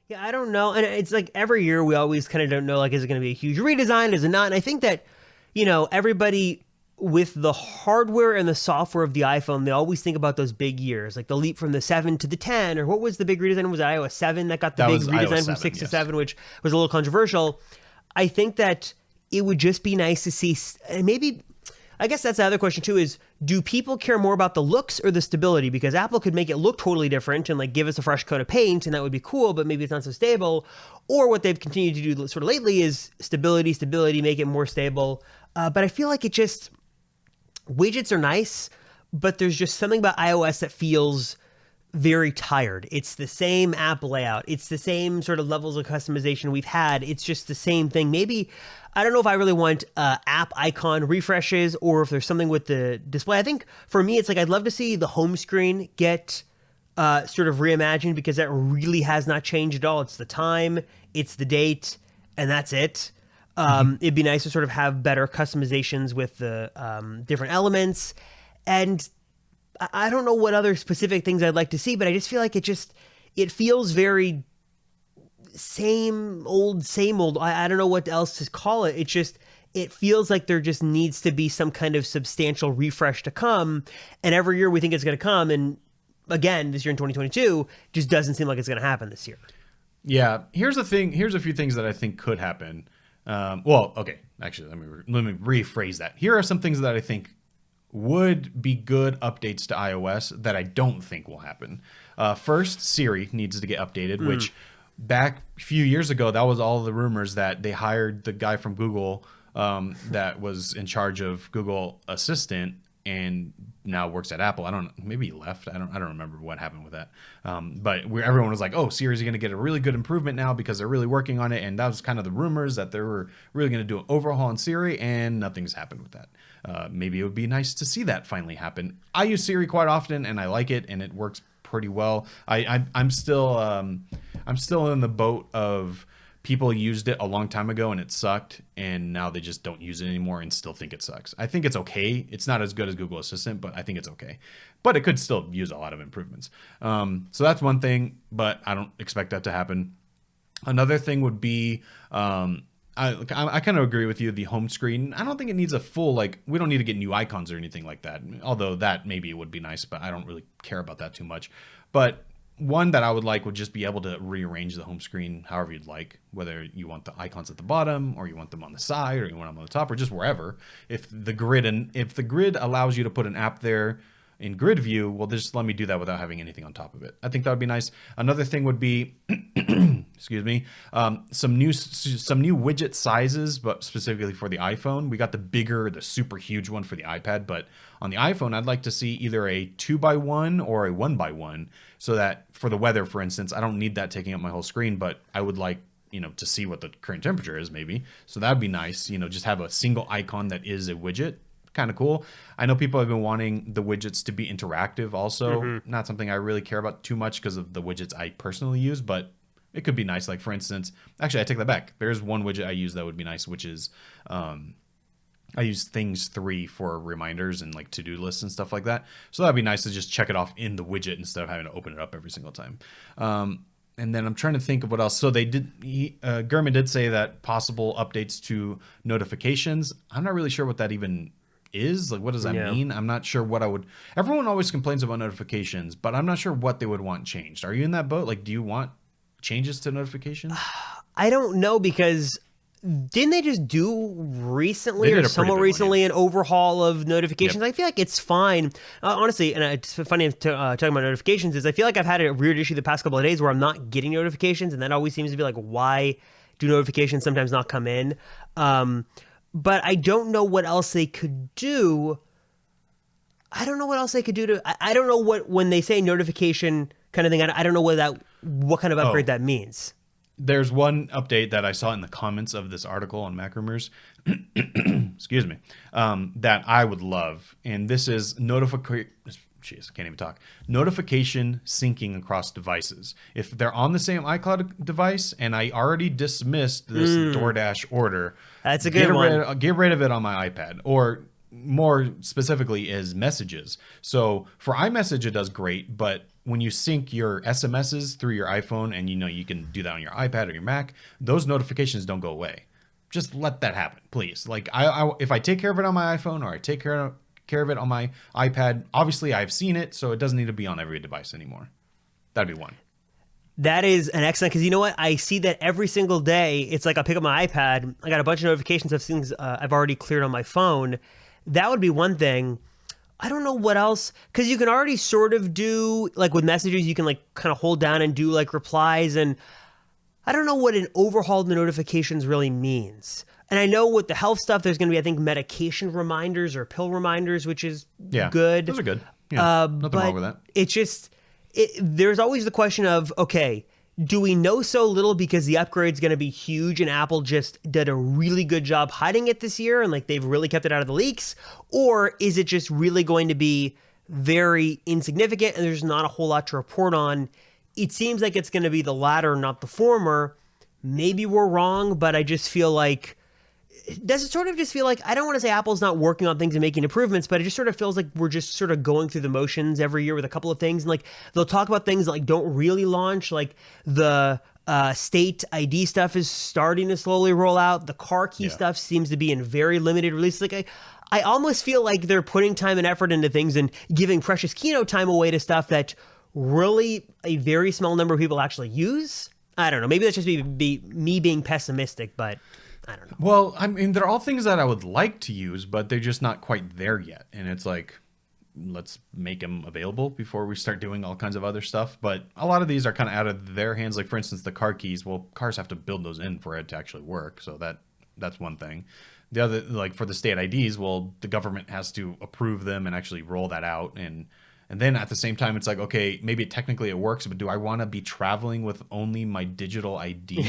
Yeah, I don't know. And it's like every year we always kind of don't know, like, is it going to be a huge redesign? Is it not? And I think that, everybody with the hardware and the software of the iPhone, they always think about those big years, like the leap from the 7 to the 10, or what was the big redesign? Was it iOS 7 that got the That big was iOS redesign from 7, 6 to yes. 7, which was a little controversial. I think that it would just be nice to see, and maybe I guess that's the other question too is do people care more about the looks or the stability? Because Apple could make it look totally different and like give us a fresh coat of paint and that would be cool, but maybe it's not so stable. Or what they've continued to do sort of lately is stability, make it more stable. But I feel like it just, widgets are nice, but there's just something about iOS that feels very tired. It's the same app layout. It's the same sort of levels of customization we've had. It's just the same thing. Maybe I don't know if I really want app icon refreshes or if there's something with the display. I think for me, it's like I'd love to see the home screen get sort of reimagined because that really has not changed at all. It's the time, it's the date, and that's it. It'd be nice to sort of have better customizations with the different elements. And I don't know what other specific things I'd like to see, but I just feel like it feels very same old, same old. I don't know what else to call it. It feels like there just needs to be some kind of substantial refresh to come. And every year we think it's going to come. And again, this year in 2022, just doesn't seem like it's going to happen this year. Yeah, here's the thing. Here's a few things that I think could happen. Well, okay, actually, let me rephrase that. Here are some things that I think would be good updates to iOS that I don't think will happen. First, Siri needs to get updated, which back a few years ago, that was all the rumors that they hired the guy from Google that was in charge of Google Assistant and now works at Apple. I don't know, maybe he left. I don't remember what happened with that. But everyone was like, "Oh, Siri's going to get a really good improvement now because they're really working on it." And that was kind of the rumors that they were really going to do an overhaul on Siri, and nothing's happened with that. Maybe it would be nice to see that finally happen. I use Siri quite often, and I like it, and it works pretty well. I'm still in the boat of people used it a long time ago and it sucked, and now they just don't use it anymore and still think it sucks. I think it's okay. It's not as good as Google Assistant, but I think it's okay. But it could still use a lot of improvements. So that's one thing, but I don't expect that to happen. Another thing would be, I kind of agree with you. The home screen, I don't think it needs a full, like, we don't need to get new icons or anything like that. Although that maybe it would be nice, but I don't really care about that too much. But one that I would like would just be able to rearrange the home screen however you'd like, whether you want the icons at the bottom or you want them on the side or you want them on the top or just wherever. If the grid allows you to put an app there in grid view, well, just let me do that without having anything on top of it. I think that would be nice. Another thing would be, excuse me, some new widget sizes, but specifically for the iPhone. We got the super huge one for the iPad, but on the iPhone, I'd like to see either a 2x1 or a 1x1, so that for the weather, for instance, I don't need that taking up my whole screen, but I would like to see what the current temperature is maybe. So that'd be nice. Just have a single icon that is a widget. Kind of cool. I know people have been wanting the widgets to be interactive also. Not something I really care about too much because of the widgets I personally use, but it could be nice. Like, for instance, actually, I take that back. There's one widget I use that would be nice, which is I use Things 3 for reminders and like to-do lists and stuff like that. So that'd be nice to just check it off in the widget instead of having to open it up every single time. And then I'm trying to think of what else. So Gurman did say that possible updates to notifications. I'm not really sure what that even is. Like, what does that mean? I'm not sure what I would. Everyone always complains about notifications, but I'm not sure what they would want changed. Are you in that boat? Like, do you want changes to notifications? I don't know because didn't they just do recently or somewhat recently an overhaul of notifications? Yep. I feel like it's fine. Honestly, and it's funny talking about notifications is I feel like I've had a weird issue the past couple of days where I'm not getting notifications, and that always seems to be like, why do notifications sometimes not come in? But I don't know what else they could do. I don't know what else they could do I don't know when they say notification kind of thing, I don't know what kind of upgrade that means. There's one update that I saw in the comments of this article on Mac Rumors, excuse me, that I would love. And this is notification syncing across devices. If they're on the same iCloud device and I already dismissed this DoorDash order, that's a good one. Get rid of it on my iPad, or more specifically is messages. So for iMessage, it does great, but when you sync your SMSs through your iPhone, and you can do that on your iPad or your Mac, those notifications don't go away. Just let that happen, please. Like if I take care of it on my iPhone, or I take care of it on my iPad, obviously I've seen it, so it doesn't need to be on every device anymore. That'd be one. That is an excellent, because you know what? I see that every single day. It's like I pick up my iPad, I got a bunch of notifications of things I've already cleared on my phone. That would be one thing. I don't know what else, because you can already sort of do, like with messages, you can like kind of hold down and do like replies, and I don't know what an overhaul of the notifications really means. And I know with the health stuff, there's going to be, I think, medication reminders or pill reminders, which is good. Those are good. Yeah, nothing wrong with that. It's just, there's always the question of, okay, do we know so little because the upgrade's going to be huge and Apple just did a really good job hiding it this year and like they've really kept it out of the leaks? Or is it just really going to be very insignificant and there's not a whole lot to report on? It seems like it's going to be the latter, not the former. Maybe we're wrong, but I just feel like, does it sort of just feel like, I don't want to say Apple's not working on things and making improvements, but it just sort of feels like we're just sort of going through the motions every year with a couple of things. And like, they'll talk about things that like don't really launch, like the state ID stuff is starting to slowly roll out. The car key stuff seems to be in very limited release. Like I almost feel like they're putting time and effort into things and giving precious keynote time away to stuff that really a very small number of people actually use. I don't know. Maybe that's just me being pessimistic, but I don't know. Well, I mean, they're all things that I would like to use, but they're just not quite there yet. And it's like, let's make them available before we start doing all kinds of other stuff. But a lot of these are kind of out of their hands. Like, for instance, the car keys. Well, cars have to build those in for it to actually work. So that's one thing. The other, like for the state IDs, well, the government has to approve them and actually roll that out. And then at the same time, it's like, okay, maybe technically it works, but do I want to be traveling with only my digital ID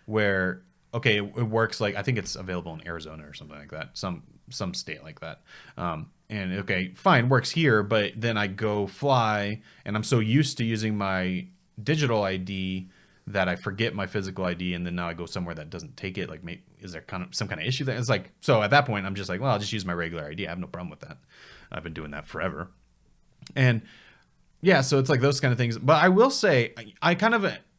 where... Okay, it works like, I think it's available in Arizona or something like that, some state like that. And okay, fine, works here, but then I go fly and I'm so used to using my digital ID that I forget my physical ID, and then now I go somewhere that doesn't take it. Like, is there some kind of issue there? It's like, so at that point, I'm just like, well, I'll just use my regular ID. I have no problem with that. I've been doing that forever. And yeah, so it's like those kind of things. But I will say,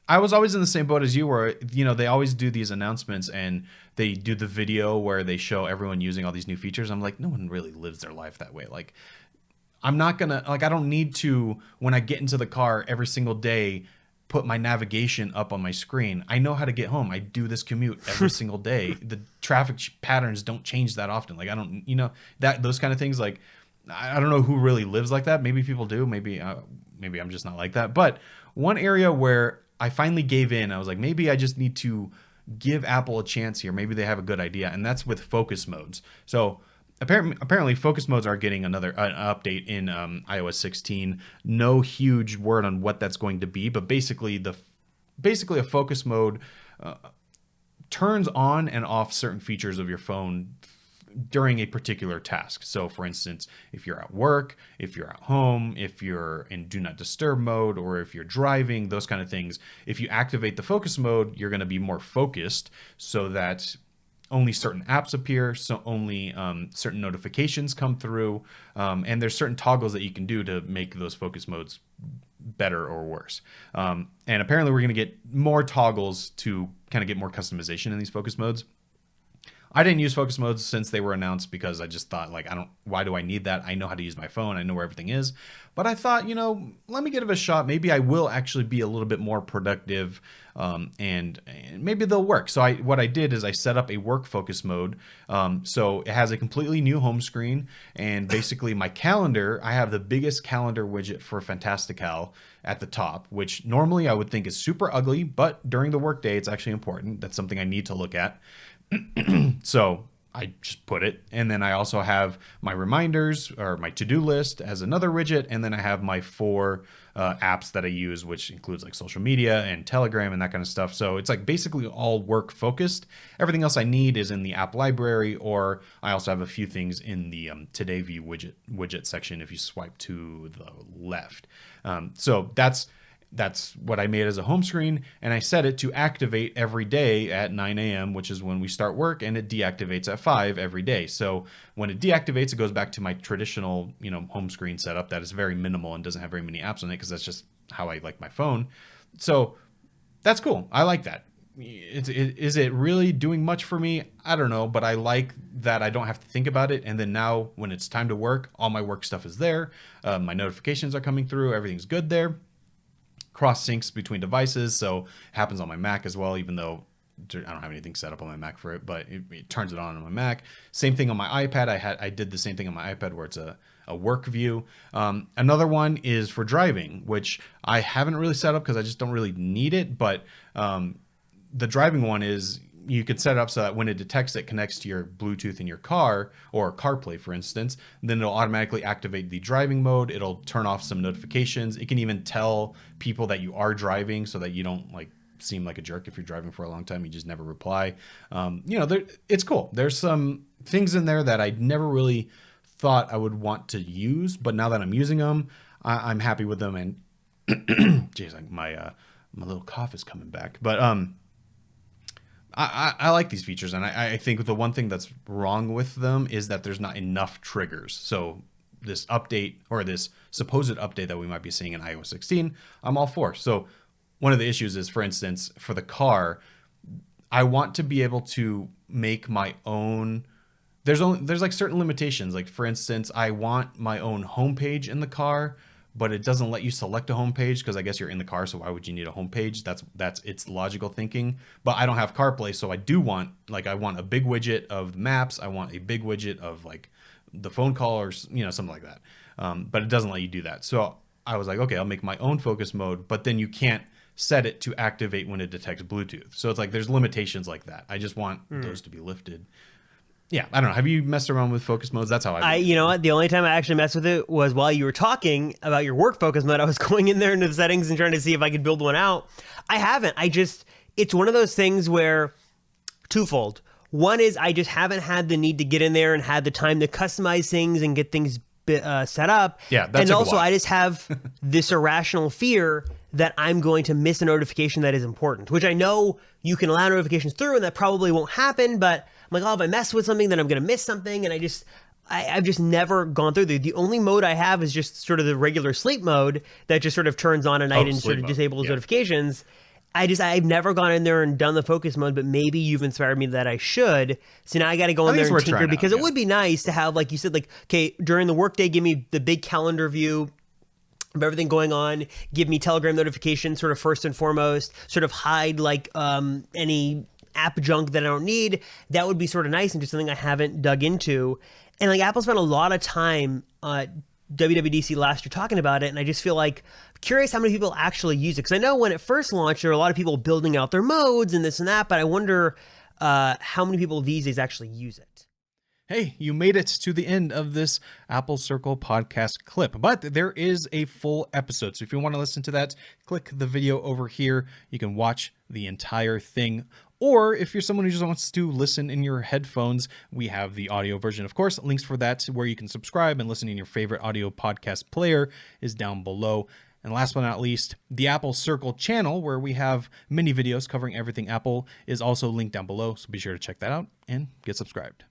I was always in the same boat as you were. They always do these announcements and they do the video where they show everyone using all these new features. I'm like, no one really lives their life that way. Like, I'm not gonna, like, I don't need to, when I get into the car every single day, put my navigation up on my screen. I know how to get home. I do this commute every single day. The traffic patterns don't change that often. Like, I don't, those kind of things. Like, I don't know who really lives like that. Maybe people do. Maybe I'm just not like that. But one area where I finally gave in. I was like, maybe I just need to give Apple a chance here. Maybe they have a good idea, and that's with focus modes. So apparently focus modes are getting another update in iOS 16. No huge word on what that's going to be, but basically a focus mode turns on and off certain features of your phone during a particular task. So for instance, if you're at work, if you're at home, if you're in do not disturb mode, or if you're driving, those kind of things, if you activate the focus mode, you're going to be more focused so that only certain apps appear, so only certain notifications come through, and there's certain toggles that you can do to make those focus modes better or worse. And apparently we're going to get more toggles to kind of get more customization in these focus modes. I didn't use focus modes since they were announced because I just thought, like, why do I need that? I know how to use my phone. I know where everything is. But I thought, let me give it a shot. Maybe I will actually be a little bit more productive, and maybe they'll work. So what I did is I set up a work focus mode. So it has a completely new home screen, and basically my calendar, I have the biggest calendar widget for Fantastical at the top, which normally I would think is super ugly, but during the workday, it's actually important. That's something I need to look at. So I just put it, and then I also have my reminders or my to-do list as another widget, and then I have my 4 apps that I use, which includes like social media and Telegram and that kind of stuff. So it's like basically all work focused. Everything else I need is in the app library, or I also have a few things in the Today View widget section if you swipe to the left. So that's that's what I made as a home screen, and I set it to activate every day at 9 a.m., which is when we start work, and it deactivates at 5 every day. So when it deactivates, it goes back to my traditional, home screen setup that is very minimal and doesn't have very many apps on it because that's just how I like my phone. So that's cool. I like that. Is it really doing much for me? I don't know, but I like that I don't have to think about it. And then now when it's time to work, all my work stuff is there. My notifications are coming through. Everything's good there. Cross syncs between devices, so it happens on my Mac as well, even though I don't have anything set up on my Mac for it, but it turns it on my Mac. Same thing on my iPad. I did the same thing on my iPad where it's a work view. Another one is for driving, which I haven't really set up because I just don't really need it, but the driving one is you could set it up so that when it detects it connects to your Bluetooth in your car or CarPlay, for instance, then it'll automatically activate the driving mode. It'll turn off some notifications. It can even tell people that you are driving so that you don't seem like a jerk if you're driving for a long time. You just never reply. It's cool. There's some things in there that I never really thought I would want to use, but now that I'm using them, I'm happy with them. And geez, my little cough is coming back, but I like these features, and I think the one thing that's wrong with them is that there's not enough triggers. So this update, or this supposed update that we might be seeing in iOS 16, I'm all for. So one of the issues is, for instance, for the car, I want to be able to make my own. There's certain limitations. Like, for instance, I want my own homepage in the car, but it doesn't let you select a homepage because I guess you're in the car, so why would you need a homepage? That's its logical thinking. But I don't have CarPlay, so I do want I want a big widget of maps. I want a big widget of the phone call or something like that. But it doesn't let you do that. So I was like, okay, I'll make my own focus mode, but then you can't set it to activate when it detects Bluetooth. So it's there's limitations like that. I just want those to be lifted. Yeah, I don't know. Have you messed around with focus modes? That's how you know what? The only time I actually messed with it was while you were talking about your work focus mode. I was going in there into the settings and trying to see if I could build one out. I haven't. It's one of those things where twofold. One is I just haven't had the need to get in there and had the time to customize things and get things set up. Yeah, that's and also I just have this irrational fear that I'm going to miss a notification that is important, which I know you can allow notifications through, and that probably won't happen, but I'm like, oh, if I mess with something, then I'm going to miss something. And I've just never gone through the only mode I have is just sort of the regular sleep mode that just sort of turns on at night and sort of disables notifications. I've never gone in there and done the focus mode, but maybe you've inspired me that I should. So now I got to go in there and tinker, because it would be nice to have, like you said, okay, during the workday, give me the big calendar view of everything going on, give me Telegram notifications sort of first and foremost, sort of hide any app junk that I don't need. That would be sort of nice and just something I haven't dug into. And Apple spent a lot of time WWDC last year talking about it, and I just feel curious how many people actually use it, because I know when it first launched there were a lot of people building out their modes and this and that, but I wonder how many people these days actually use it. Hey, you made it to the end of this Apple Circle podcast clip, but there is a full episode. So if you want to listen to that, click the video over here. You can watch the entire thing. Or if you're someone who just wants to listen in your headphones, we have the audio version, of course. Links for that, where you can subscribe and listen in your favorite audio podcast player, is down below. And last but not least, the Apple Circle channel, where we have many videos covering everything Apple, is also linked down below. So be sure to check that out and get subscribed.